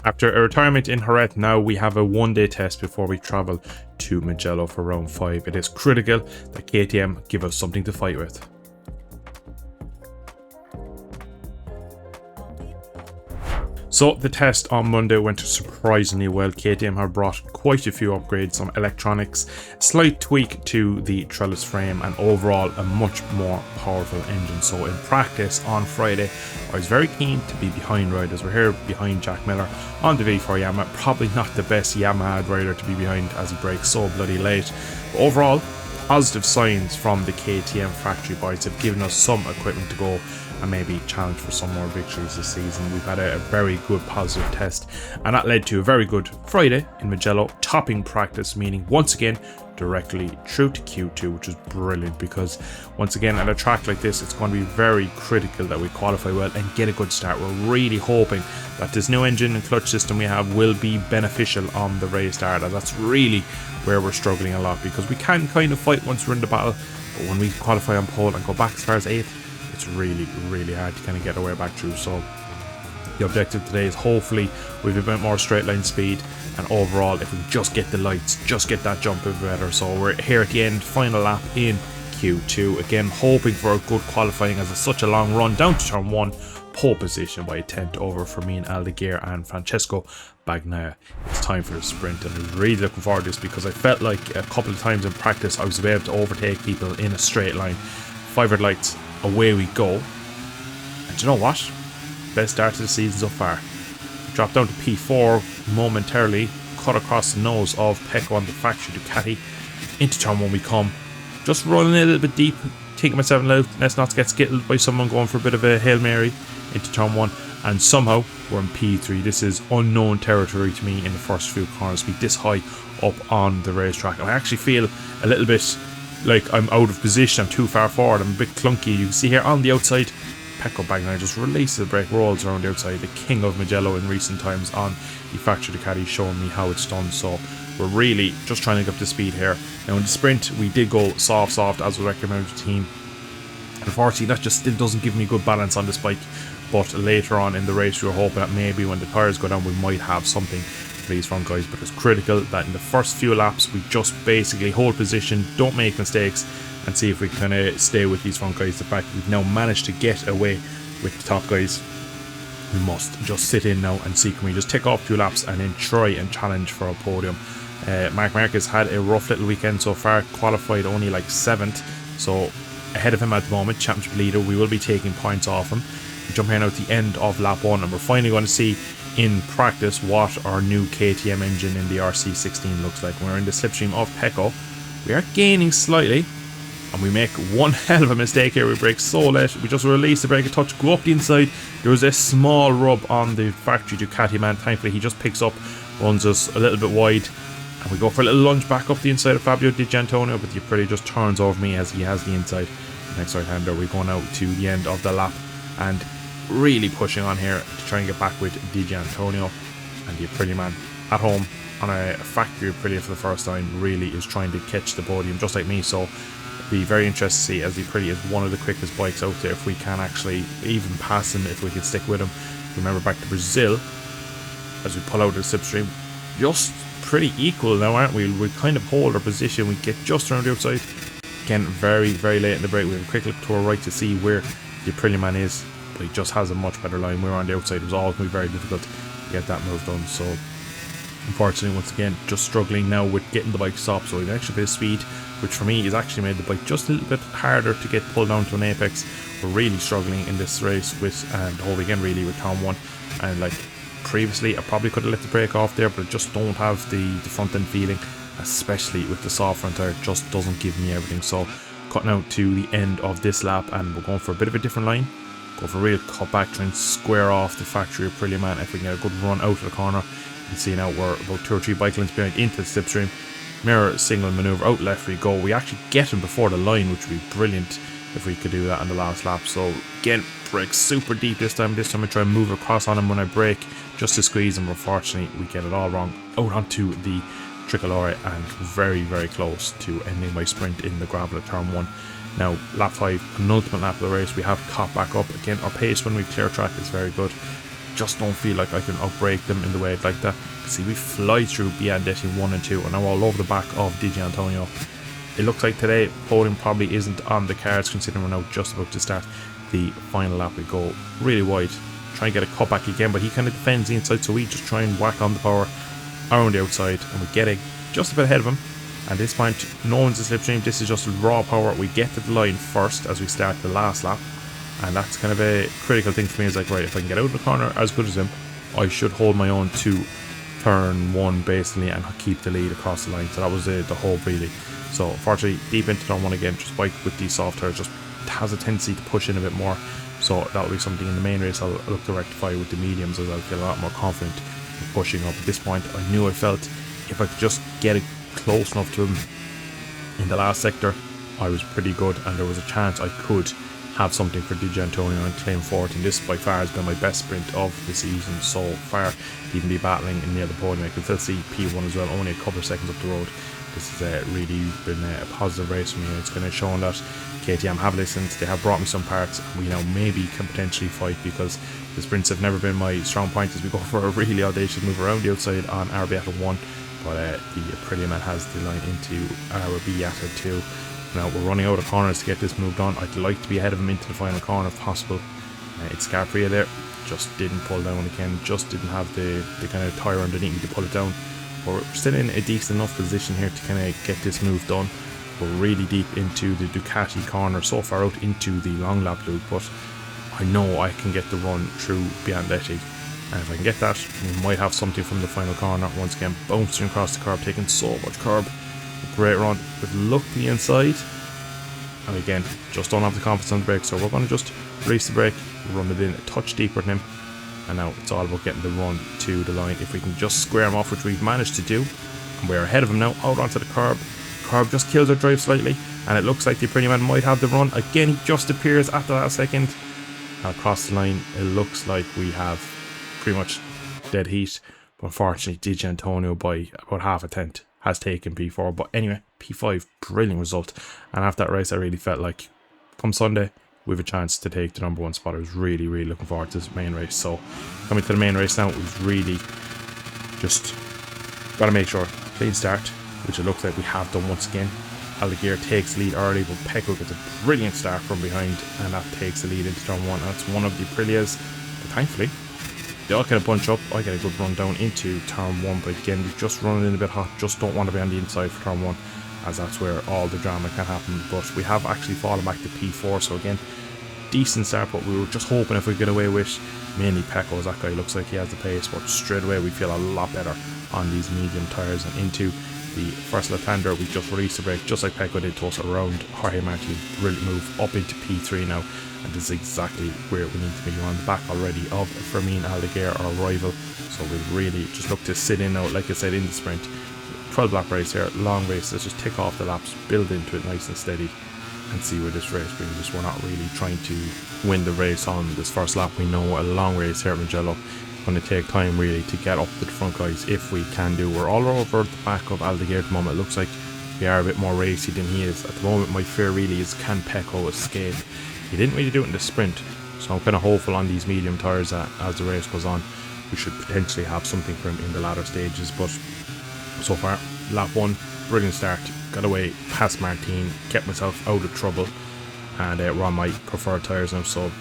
After a retirement in Jerez, now we have a one-day test before we travel to Mugello for round 5. It is critical that KTM give us something to fight with. So the test on Monday went surprisingly well. KTM have brought quite a few upgrades, some electronics, slight tweak to the trellis frame, and overall a much more powerful engine. So in practice on Friday, I was very keen to be behind riders. We're here behind Jack Miller on the V4 Yamaha. Probably not the best Yamaha rider to be behind as he brakes so bloody late. But overall, positive signs from the KTM factory boys have given us some equipment to go and maybe challenge for some more victories this season. We've had a very good positive test, and that led to a very good Friday in Mugello, topping practice, meaning once again directly through to Q2, which is brilliant because once again at a track like this it's going to be very critical that we qualify well and get a good start. We're really hoping that this new engine and clutch system we have will be beneficial on the race start, and that's really where we're struggling a lot because we can kind of fight once we're in the battle, but when we qualify on pole and go back as far as 8th, it's really hard to kind of get our way back through. So the objective today is hopefully we've a bit more straight line speed, and overall if we just get the lights, just get that jump a bit better. So we're here at the end, final lap in Q2, again hoping for a good qualifying as it's such a long run down to turn 1, pole position by a 10th over for me and Aldeguer and Francesco Bagnaia. It's time for the sprint, and I'm really looking forward to this because I felt like a couple of times in practice I was able to overtake people in a straight line. 5 red lights, away we go. And you know what? Best start to the season so far. Dropped down to P4 momentarily, cut across the nose of Pecco on the factory Ducati. Into turn 1 we come. Just rolling a little bit deep, taking myself out, let's not get skittled by someone going for a bit of a Hail Mary into turn 1. And somehow we're in P3. This is unknown territory to me in the first few corners, be this high up on the racetrack. And I actually feel a little bit like I'm out of position, I'm too far forward, I'm a bit clunky. You can see here on the outside, Pecco Bagnaia just releases the brake, rolls around the outside, the king of Mugello in recent times on the factory Ducati, showing me how it's done. So we're really just trying to get up to speed here. Now in the sprint we did go soft as was recommended to the team. Unfortunately that just still doesn't give me good balance on this bike, but later on in the race we were hoping that maybe when the tyres go down we might have something for these front guys. But it's critical that in the first few laps we just basically hold position, don't make mistakes, and see if we can stay with these front guys. The fact we've now managed to get away with the top guys, we must just sit in now and see can we just tick off a few laps and then try and challenge for a podium. Marc Marquez had a rough little weekend so far, qualified only like 7th, so ahead of him at the moment, championship leader. We will be taking points off him. We jump here now at the end of lap 1, and we're finally going to see in practice what our new KTM engine in the RC16 looks like. When we're in the slipstream of Pecco, we are gaining slightly, and we make one hell of a mistake here. We brake so late, we just release the brake a touch, go up the inside. There was a small rub on the factory Ducati man. Thankfully he just picks up, runs us a little bit wide, and we go for a little lunge back up the inside of Fabio Di Giannantonio, but the Aprilia just turns over me as he has the inside. Next right hander, we're going out to the end of the lap and really pushing on here to try and get back with Di Giannantonio, and the Aprilia man at home on a factory Aprilia for the first time really is trying to catch the podium just like me. So be very interested to see, as the Aprilia is one of the quickest bikes out there, if we can actually even pass him, if we can stick with him. Remember back to Brazil, as we pull out of the slipstream, just pretty equal now, aren't we? We kind of hold our position, we get just around the outside. Again, very late in the break, we have a quick look to our right to see where the Aprilia man is, but he just has a much better line. We're on the outside, it was always going to be very difficult to get that move done. So unfortunately, once again, just struggling now with getting the bike stopped. So we've an extra bit of speed, which for me has actually made the bike just a little bit harder to get pulled down to an apex. We're really struggling in this race with the whole weekend really with turn 1, and like previously I probably could have let the brake off there, but I just don't have the front end feeling, especially with the soft front tire. It just doesn't give me everything. So cutting out to the end of this lap, and we're going for a bit of a different line, go for a real cut back, try and square off the factory Aprilia man. If we can get a good run out of the corner, you can see now we're about 2 or 3 bike lengths behind into the slipstream. Mirror single maneuver, out left we go. We actually get him before the line, which would be brilliant if we could do that in the last lap. So again, brake super deep this time. I try and move across on him when I brake just to squeeze him. Unfortunately we get it all wrong, out onto the Tricolore, and very close to ending my sprint in the gravel at turn 1. Now lap 5, penultimate lap of the race, we have caught back up. Again, our pace when we clear track is very good. just don't feel like I can outbrake them in the way I'd like that. See, we fly through Biandetti 1 and 2 and now all over the back of Di Giannantonio. It looks like today podium probably isn't on the cards, considering we're now just about to start the final lap. We go really wide, try and get a cutback again, but he kind of defends the inside, so we just try and whack on the power around the outside, and we get it just a bit ahead of him. At this point, no one's a slipstream, this is just raw power. We get to the line first as we start the last lap, and that's kind of a critical thing for me. Is like, right, if I can get out of the corner as good as him, I should hold my own to turn 1 basically and keep the lead across the line. So that was the hope really. So unfortunately, deep into turn 1 again, just bike with these soft tires just has a tendency to push in a bit more. So that'll be something in the main race I'll look to rectify with the mediums, as I'll feel a lot more confident in pushing up. At this point, I knew I felt if I could just get it close enough to him in the last sector, I was pretty good, and there was a chance I could have something for Di Giannantonio and claim fourth. And this by far has been my best sprint of the season so far. Even be battling near the podium. I can still see P1 as well, only a couple of seconds up the road. This has really been a positive race for me. It's kind of shown that KTM have listened, they have brought me some parts, and we now maybe can potentially fight, because the sprints have never been my strong point as we go for a really audacious move around the outside on Arrabbiata 1, but the Aprilia man has the line into Arrabbiata 2. Now we're running out of corners to get this move done. I'd like to be ahead of him into the final corner if possible. It's Scarpria there, just didn't pull down again, just didn't have the kind of tyre underneath me to pull it down. But we're still in a decent enough position here to kind of get this move done. We're really deep into the Ducati corner, so far out into the long lap loop, but I know I can get the run through Biandetti, and if I can get that, we might have something from the final corner. Once again, bouncing across the curb, taking so much curb. Great run with luck to the inside, and again, just don't have the confidence on the brake, so we're going to just release the brake, run it in a touch deeper than him. And now it's all about getting the run to the line. If we can just square him off, which we've managed to do, and we're ahead of him now, out onto the curb. Curb just kills our drive slightly, and it looks like the Aprilia man might have the run. Again, he just appears at the last second. And across the line, it looks like we have pretty much dead heat. But unfortunately, Di Giannantonio by about half a tenth has taken P4. But anyway, P5, brilliant result. And after that race, I really felt like come Sunday, we have a chance to take the #1 spot. I was really looking forward to this main race. So coming to the main race now, it was really just got to make sure clean start, which it looks like we have done once again. Aldeguer takes the lead early, but Pecco gets a brilliant start from behind, and that takes the lead into turn 1. That's one of the Aprilias, but thankfully they all kind of bunch up. I get a good run down into turn 1, but again, we're just running in a bit hot. Just don't want to be on the inside for turn 1, as that's where all the drama can happen. But we have actually fallen back to P4, so again, decent start, but we were just hoping if we get away with mainly Pecco, as that guy looks like he has the pace. But straight away we feel a lot better on these medium tyres, and into the first left-hander we just released the brake just like Pecco did to us around Jorge Martin. Brilliant move up into P3 now, and this is exactly where we need to be. We're on the back already of Fermin Aldeguer, our rival, so we really just look to sit in now, like I said, in the sprint. 12 lap race here, long race. Let's just tick off the laps, build into it nice and steady, and see where this race brings us. We're not really trying to win the race on this first lap. We know a long race here at Mugello. It's going to take time really to get up to the front guys if we can do. We're all over the back of Aldeguer at the moment. It looks like we are a bit more racy than he is. At the moment, my fear really is, can Pecco escape? He didn't really do it in the sprint, so I'm kind of hopeful on these medium tyres that as the race goes on, we should potentially have something for him in the latter stages. But so far, lap 1, brilliant start, got away past Martin, kept myself out of trouble, and we're on my preferred tyres now. So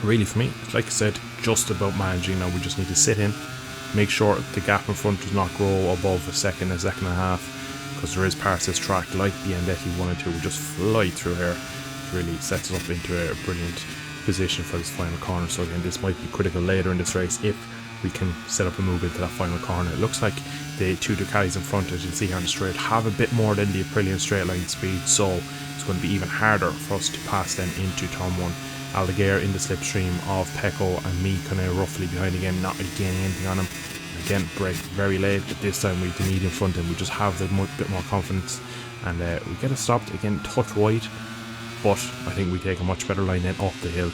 really for me, like I said, just about managing now. We just need to sit in, make sure the gap in front does not grow above a second and a half, because there is parts of this track like Biandetti 1 and 2 we just fly through here. It really sets us up into a brilliant position for this final corner. So again, this might be critical later in this race if we can set up a move into that final corner. It looks like the two Ducatis in front, as you'll see here on the straight, have a bit more than the Aprilia straight line speed, so it's going to be even harder for us to pass them into turn 1. Aldeguer in the slipstream of Pecco, and me kind of roughly behind again, not really gaining anything on him. Again, brake very late, but this time with the medium front end, we just have a bit more confidence, and we get it stopped again, touch wide, but I think we take a much better line then up the hill.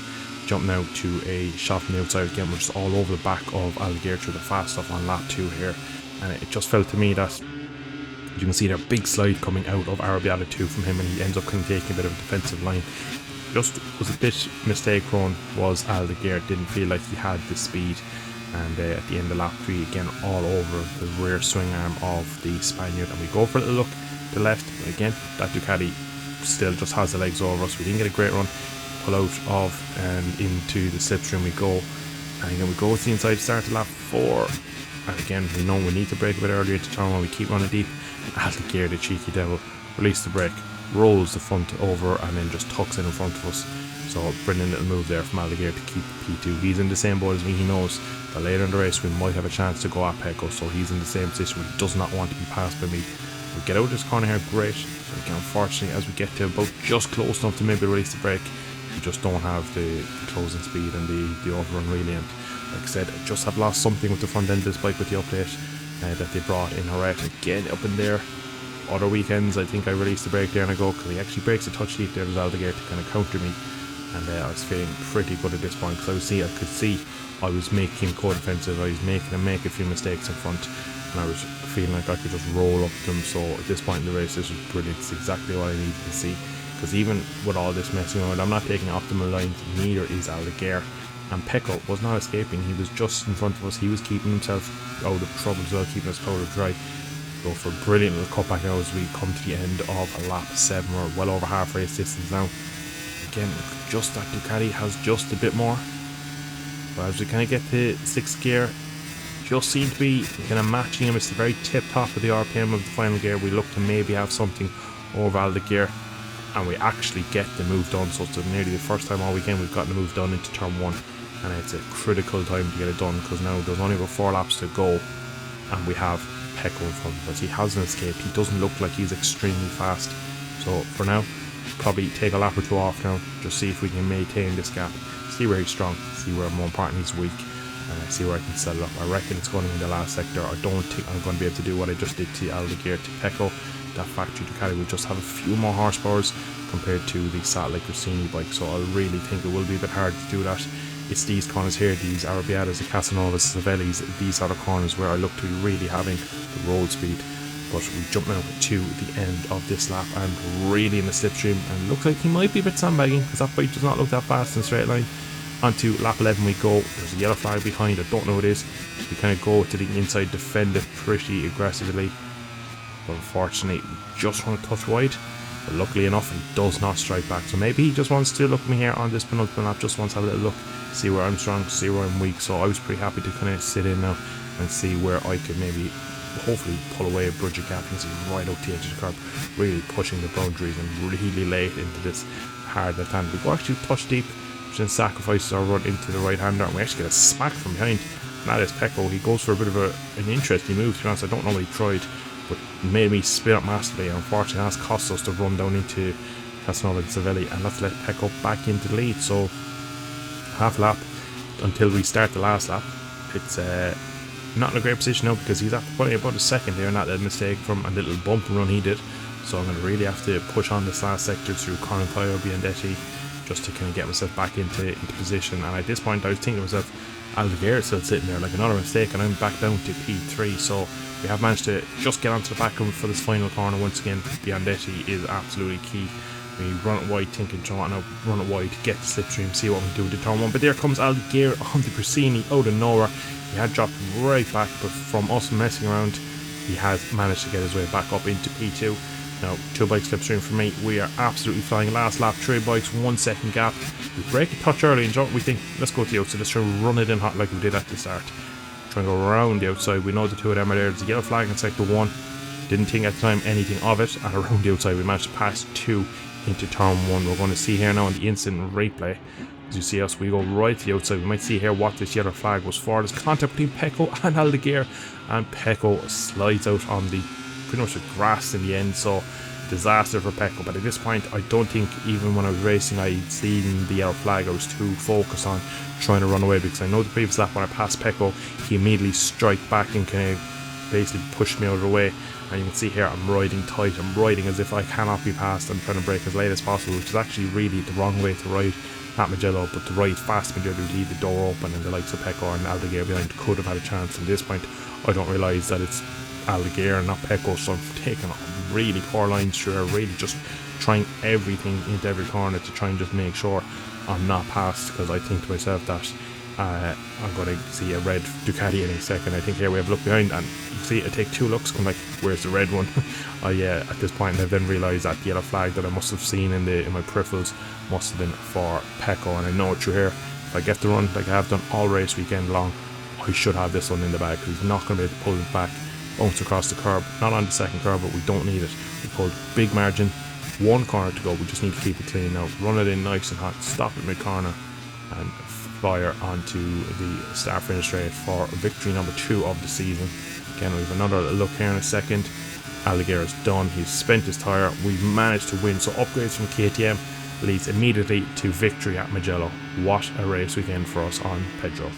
Jump now to a shot from the outside again. We're just all over the back of Aldeguer through the fast stuff on lap 2 here, and it just felt to me that you can see there big slide coming out of Arrabbiata 2 from him, and he ends up kind of taking a bit of a defensive line. just was a bit mistake prone was Aldeguer. Didn't feel like he had the speed, and at the end of lap 3 again all over the rear swing arm of the Spaniard, and we go for a little look to the left. But again, that Ducati still just has the legs over us. We didn't get a great run, pull out of and into the slipstream we go, and again we go to the inside start to lap 4, and again we know we need to brake a bit earlier to turn when we keep running deep. Aldeguer, the cheeky devil, release the brake, rolls the front over, and then just tucks in front of us. So brilliant little move there from Aldeguer to keep P2. He's in the same boat as me. He knows that later in the race we might have a chance to go at Pecco, so he's in the same position where he does not want to be passed by me. We get out of this corner here, great. But again, unfortunately, as we get to about just close enough to maybe release the brake, we just don't have the closing speed and the overrun really. And like I said, I just have lost something with the front end of this bike with the update that they brought in Horat. Again, up in there. Other weekends, I think I released the brake there and I go, because he actually breaks a touch deep there as Aldeguer to kind of counter me. And I was feeling pretty good at this point, because I could see I was making him co-defensive. I was making him make a few mistakes in front, and I was feeling like I could just roll up to him. So at this point in the race, this was brilliant. It's exactly what I needed to see, because even with all this messing around, I'm not taking optimal lines, neither is Aldeguer. And Pecco was not escaping. He was just in front of us. He was keeping himself out of trouble as well, keeping his powder dry. Go for a brilliant little cutback now as we come to the end of lap 7. We're well over half race distance now. Again, just that Ducati has just a bit more. But as we kind of get to 6th gear, just seem to be kind of matching him. It's the very tip top of the RPM of the final gear. We look to maybe have something over Aldeguer, and we actually get the move done. So it's nearly the first time all weekend we've gotten the move done into turn 1, and it's a critical time to get it done, because now there's only about 4 laps to go, and we have Pecco in front of us. He hasn't escaped. He doesn't look like he's extremely fast. So for now, probably take a lap or 2 off now, just see if we can maintain this gap, see where he's strong, see where more important he's weak, and see where I can set it up. I reckon it's going to be in the last sector. I don't think I'm going to be able to do what I just did to Aldeguer to Pecco. That factory Ducati will just have a few more horsepowers compared to the Satellite Rossini bike, so I really think it will be a bit hard to do that. It's these corners here, these Arrabbiatas, the Casanovas, Savellis, these are the corners where I look to be really having the road speed. But we jump now to the end of this lap and really in the slipstream, and it looks like he might be a bit sandbagging, because that bike does not look that fast in a straight line. Onto lap 11 we go. There's a yellow flag behind, I don't know what it is. We kind of go to the inside, defend it pretty aggressively, but unfortunately we just want to touch wide. But luckily enough, he does not strike back, so maybe he just wants to look at me here on this penultimate lap, just wants to have a little look, see where I'm strong, see where I'm weak. So I was pretty happy to kind of sit in now and see where I could maybe hopefully pull away a bridge of gap. You can see right out the edge of the curb, really pushing the boundaries and really late into this hard left hand. We go actually touch deep, which then sacrifices our run into the right hander, and we actually get a smack from behind, and that is Pecco. He goes for a bit of an interesting move, to be honest. I don't know what he tried, but made me spin up massively, and unfortunately that's cost us to run down into Casanova and Savelli, and that's let Pecco back into the lead. So half lap until we start the last lap. It's not in a great position now, because he's after putting about a second there, and that a mistake from a little bump and run he did. So I'm going to really have to push on this last sector through Corontaio, Biandetti, just to kind of get myself back into position. And at this point I was thinking to myself, Aldeguer is still sitting there, like another mistake, and I'm back down to P3. So we have managed to just get onto the back of him for this final corner once again. Biandetti is absolutely key. We run it wide, thinking, now run it wide, get the slipstream, see what we can do with the turn 1. But there comes Aldeguer on the Grissini out of nowhere. He had dropped right back, but from us messing around, he has managed to get his way back up into P2. Now, 2 bikes slipstream for me. We are absolutely flying. Last lap, 3 bikes, 1 second gap. We break a touch early, and we think, let's go to the outside. Let's try and run it in hot like we did at the start. Try and go around the outside. We know the 2 of them are there. There's a yellow flag in sector 1. Didn't think at the time anything of it. And around the outside, we managed to pass 2 into turn 1. We're going to see here now on the instant replay, as you see us, we go right to the outside. We might see here what this yellow flag was for. There's contact between Pecco and Aldeguer, and Pecco slides out on the pretty much the grass in the end. So disaster for Pecco. But at this point, I don't think even when I was racing I'd seen the yellow flag. I was too focused on trying to run away, because I know the previous lap when I passed Pecco, he immediately strike back and kind of basically pushed me out of the way. And you can see here I'm riding tight, I'm riding as if I cannot be passed. I'm trying to brake as late as possible, which is actually really the wrong way to ride at Mugello, but to ride fast Mugello would leave the door open, and the likes of Pecco and Aldeguer behind could have had a chance. At this point I don't realise that it's Aldeguer and not Pecco, so I'm taking a really poor lines through, really just trying everything into every corner to try and just make sure I'm not passed, because I think to myself that I'm going to see a red Ducati any second. I think here we have a look behind, and you see I take 2 looks, come like, where's the red one? At this point I've then realised that the yellow flag that I must have seen in my peripherals must have been for Pecco, and I know it through here. If I get the run like I have done all race weekend long, I should have this one in the bag, because he's not going to be able to pull it back, bounce across the curb, not on the second curb, but we don't need it. We pulled big margin, 1 corner to go, we just need to keep it clean now, run it in nice and hot, stop at mid corner and fire onto the start finish straight for victory number 2 of the season. Again, we have another look here in a second. Allighieri's done, he's spent his tyre, we've managed to win, so upgrades from KTM leads immediately to victory at Mugello. What a race weekend for us on Pedro.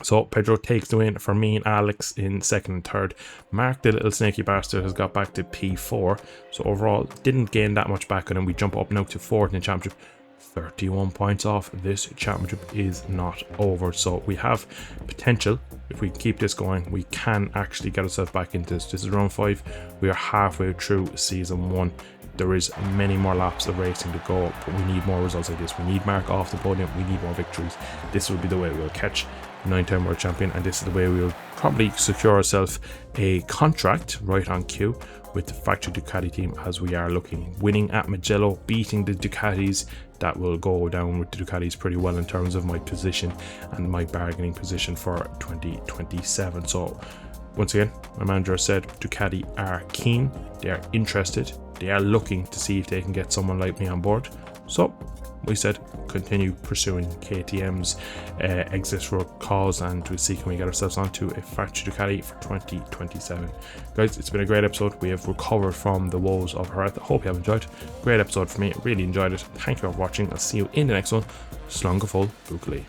So Pedro takes the win for me and Alex in 2nd and 3rd. Mark, the little snaky bastard, has got back to P4, so overall didn't gain that much back on him. We jump up now to 4th in the championship, 31 points off. This championship is not over, so we have potential. If we keep this going, we can actually get ourselves back into this. This is round 5, we are halfway through season 1. There is many more laps of racing to go, but we need more results like this. We need Mark off the podium, we need more victories. This will be the way we'll catch 9-time world champion, and this is the way we'll probably secure ourselves a contract right on cue with the factory Ducati team, as we are looking. Winning at Mugello, beating the Ducatis, that will go down with the Ducatis pretty well in terms of my position and my bargaining position for 2027. So once again, my manager said Ducati are keen, they are interested, they are looking to see if they can get someone like me on board. So we said continue pursuing KTM's exit road cause, and we'll see can we get ourselves onto a factory Ducati for 2027. Guys, it's been a great episode. We have recovered from the woes of Hearth. I hope you have enjoyed. Great episode for me, really enjoyed it. Thank you for watching. I'll see you in the next one. Slán go full, Buckley.